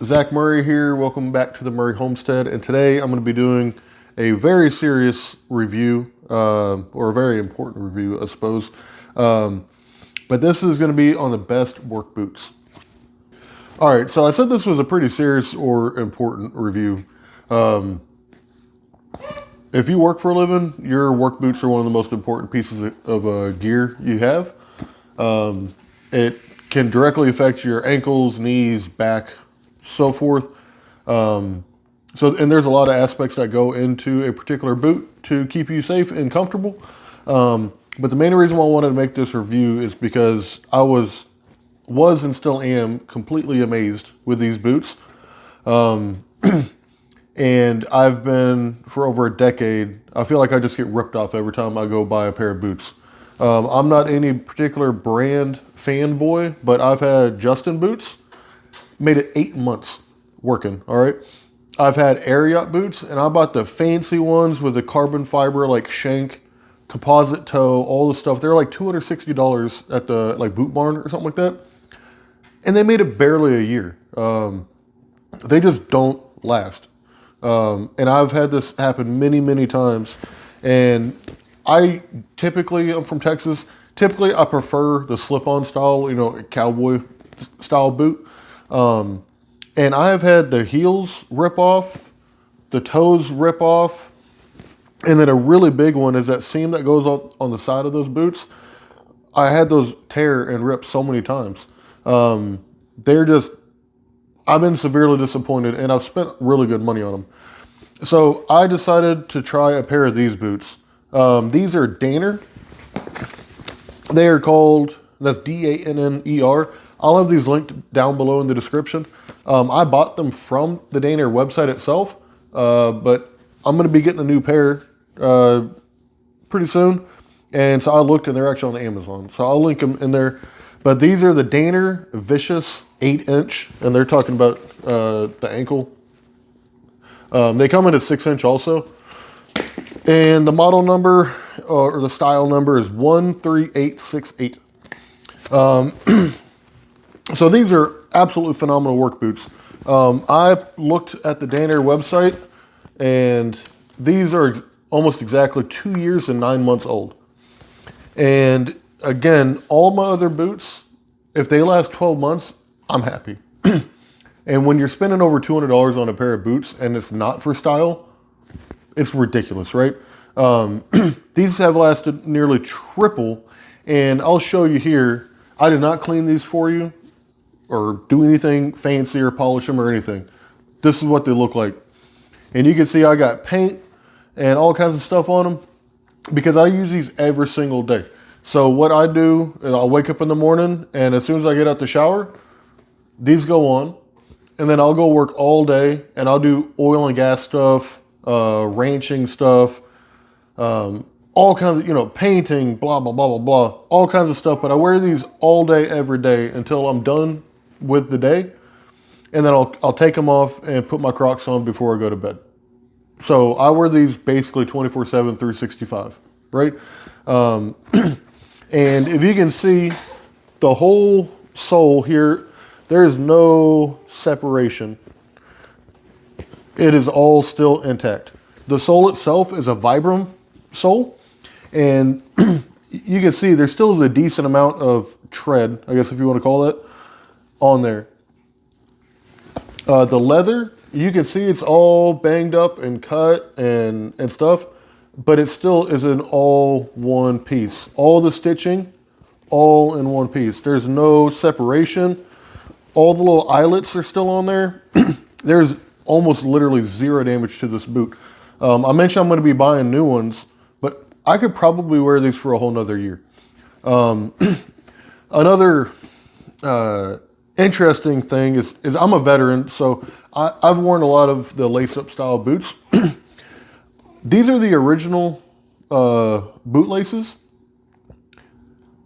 Zach Murray here. Welcome back to the Murray Homestead. And today I'm going to be doing a very serious review, or a very important review, I suppose. But this is going to be on the best work boots. All right, so I said this was a pretty serious or important review. If you work for a living, your work boots are one of the most important pieces of gear you have. It can directly affect your ankles, knees, back, so forth. And there's a lot of aspects that go into a particular boot to keep you safe and comfortable. But the main reason why I wanted to make this review is because I was and still am completely amazed with these boots. And I've been for over a decade. I feel like I just get ripped off every time I go buy a pair of boots. I'm not any particular brand fanboy, but I've had Justin boots, made it 8 months working, all right? I've had Air Yacht boots, and I bought the fancy ones with the carbon fiber, like shank, composite toe, all the stuff. They're like $260 at the Boot Barn or something like that. And they made it barely a year. They just don't last. And I've had this happen many, many times. And I'm from Texas. Typically, I prefer the slip-on style, cowboy style boot. And I have had the heels rip off, the toes rip off, and then a really big one is that seam that goes on the side of those boots. I had those tear and rip so many times. I've been severely disappointed, and I've spent really good money on them. So I decided to try a pair of these boots. These are Danner. They are called, that's D-A-N-N-E-R. I'll have these linked down below in the description. I bought them from the Danner website itself, but I'm going to be getting a new pair pretty soon. And so I looked, and they're actually on Amazon. So I'll link them in there. But these are the Danner Vicious 8-inch, and they're talking about the ankle. They come in a 6-inch also. And the model number, or the style number, is 13868. So these are absolutely phenomenal work boots. I looked at the Danner website, and these are almost exactly 2 years and 9 months old. And again, all my other boots, if they last 12 months, I'm happy. And when you're spending over $200 on a pair of boots and it's not for style, it's ridiculous, right? These have lasted nearly triple, and I'll show you here. I did not clean these for you or do anything fancy or polish them or anything. This is what they look like. And you can see I got paint and all kinds of stuff on them because I use these every single day. So what I do is I'll wake up in the morning, and as soon as I get out the shower, these go on, and then I'll go work all day, and I'll do oil and gas stuff, ranching stuff, all kinds of, painting, blah, blah, blah, blah, blah, all kinds of stuff. But I wear these all day, every day until I'm done with the day. And then I'll take them off and put my Crocs on before I go to bed. So I wear these basically 24/7, 365, right? And if you can see the whole sole here, there is no separation. It is all still intact. The sole itself is a Vibram sole, and you can see there still is a decent amount of tread, I guess if you want to call it, on there. The leather, you can see it's all banged up and cut and stuff, but it still is an all one piece. All the stitching, all in one piece. There's no separation. All the little eyelets are still on there. There's almost literally zero damage to this boot. I mentioned I'm going to be buying new ones, but I could probably wear these for a whole nother year. Another interesting thing is I'm a veteran, so I've worn a lot of the lace-up style boots. These are the original boot laces.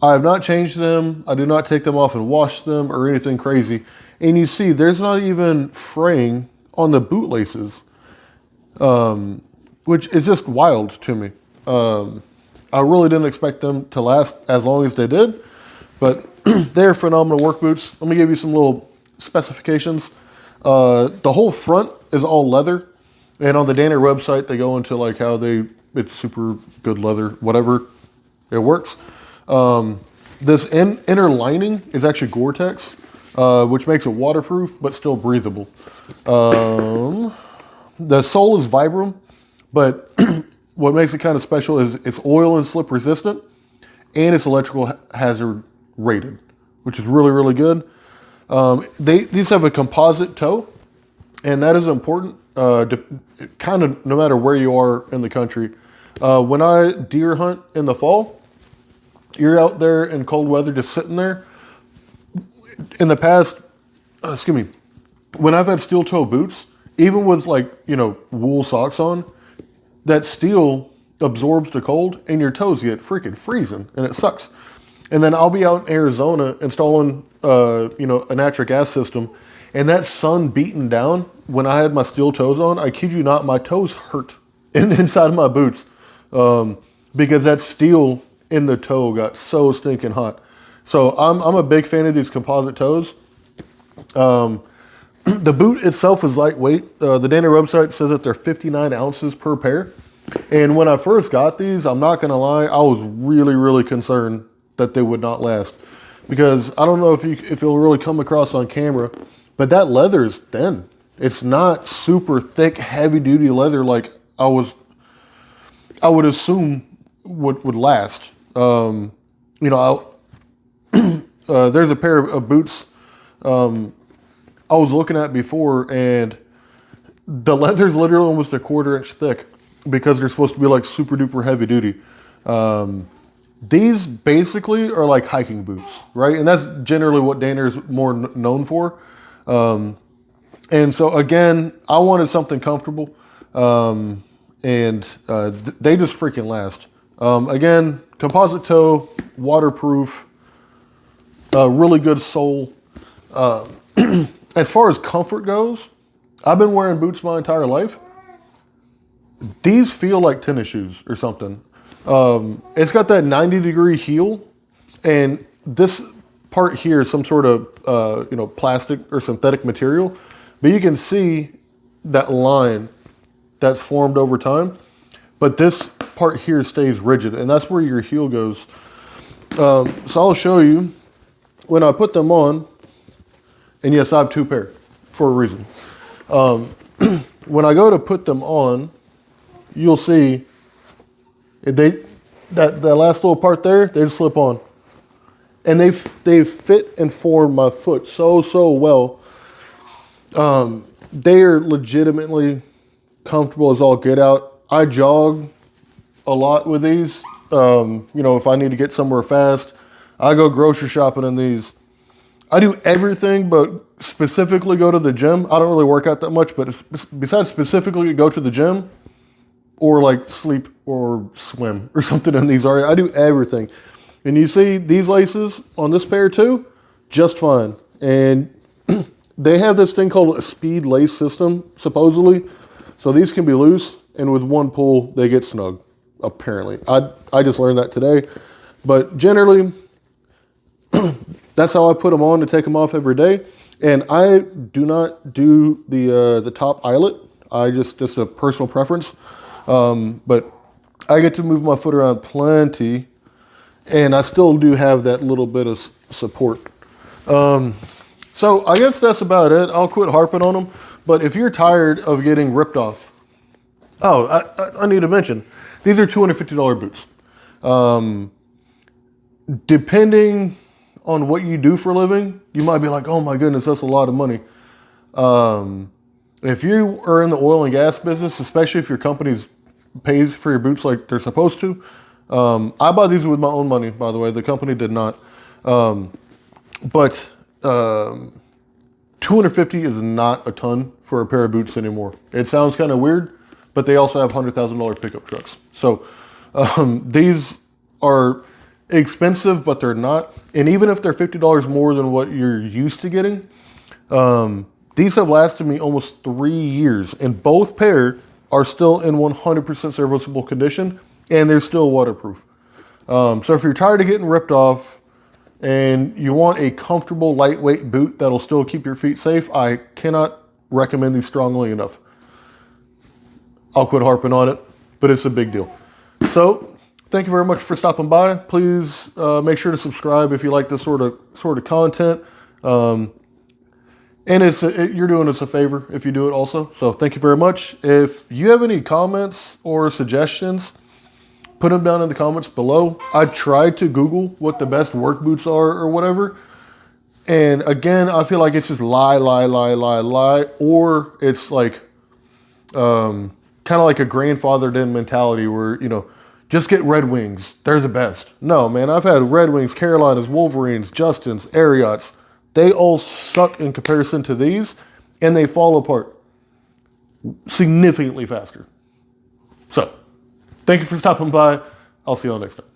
I have not changed them. I do not take them off and wash them or anything crazy. And you see, there's not even fraying on the boot laces, which is just wild to me. I really didn't expect them to last as long as they did, but they're phenomenal work boots. Let me give you some little specifications. The whole front is all leather. And on the Danner website, they go into like how it's super good leather, whatever, it works. This inner lining is actually Gore-Tex, which makes it waterproof, but still breathable. The sole is Vibram, but what makes it kind of special is it's oil and slip resistant, and it's electrical hazard rated, which is really, really good. These have a composite toe, and that is important, kind of no matter where you are in the country. When I deer hunt in the fall, you're out there in cold weather just sitting there. In the past, when I've had steel toe boots, even with like, wool socks on, that steel absorbs the cold and your toes get freaking freezing and it sucks. And then I'll be out in Arizona installing, a natural gas system, and that sun beating down when I had my steel toes on, I kid you not, my toes hurt inside of my boots, because that steel in the toe got so stinking hot. So I'm a big fan of these composite toes. The boot itself is lightweight. The Danner website says that they're 59 ounces per pair. And when I first got these, I'm not gonna lie, I was really, really concerned that they would not last. Because I don't know if it'll really come across on camera, but that leather is thin. It's not super thick, heavy duty leather like I would assume would last. There's a pair of boots I was looking at before, and the leather's literally almost a 1/4 inch thick because they're supposed to be like super duper heavy duty. These basically are like hiking boots, right? And that's generally what Danner is more known for. And so again, I wanted something comfortable, and they just freaking last. Again, composite toe, waterproof, really good sole. As far as comfort goes, I've been wearing boots my entire life. These feel like tennis shoes or something. It's got that 90-degree heel, and this part here is some sort of plastic or synthetic material, but you can see that line that's formed over time. But this part here stays rigid, and that's where your heel goes. So I'll show you when I put them on. And yes, I have 2 pair for a reason. When I go to put them on, you'll see that last little part there, they just slip on. And they fit and form my foot so well. They are legitimately comfortable as all get out. I jog a lot with these. If I need to get somewhere fast, I go grocery shopping in these. I do everything but specifically go to the gym. I don't really work out that much, but besides specifically go to the gym or like sleep or swim or something in these areas, I do everything. And you see these laces on this pair too, just fine. And they have this thing called a speed lace system, supposedly. So these can be loose, and with one pull, they get snug, apparently. I just learned that today. But generally, that's how I put them on to take them off every day. And I do not do the top eyelet. Just a personal preference. But I get to move my foot around plenty, and I still do have that little bit of support. So I guess that's about it. I'll quit harping on them. But if you're tired of getting ripped off, I need to mention, these are $250 boots. Depending on what you do for a living, you might be like, oh my goodness, that's a lot of money. If you are in the oil and gas business, especially if your company pays for your boots like they're supposed to, I buy these with my own money, by the way. The company did not. But $250 is not a ton for a pair of boots anymore. It sounds kind of weird, but they also have $100,000 pickup trucks. So these are expensive, but they're not. And even if they're $50 more than what you're used to getting, these have lasted me almost 3 years, and both pair are still in 100% serviceable condition, and they're still waterproof. So if you're tired of getting ripped off and you want a comfortable, lightweight boot that'll still keep your feet safe, I cannot recommend these strongly enough. I'll quit harping on it, but it's a big deal. So thank you very much for stopping by. Please make sure to subscribe if you like this sort of content. And you're doing us a favor if you do it also. So thank you very much. If you have any comments or suggestions, put them down in the comments below. I tried to Google what the best work boots are or whatever. And again, I feel like it's just lie, or it's like kind of like a grandfathered in mentality where, you know, just get Red Wings. They're the best. No, man, I've had Red Wings, Carolinas, Wolverines, Justins, Ariats. They all suck in comparison to these, and they fall apart significantly faster. So, thank you for stopping by. I'll see you all next time.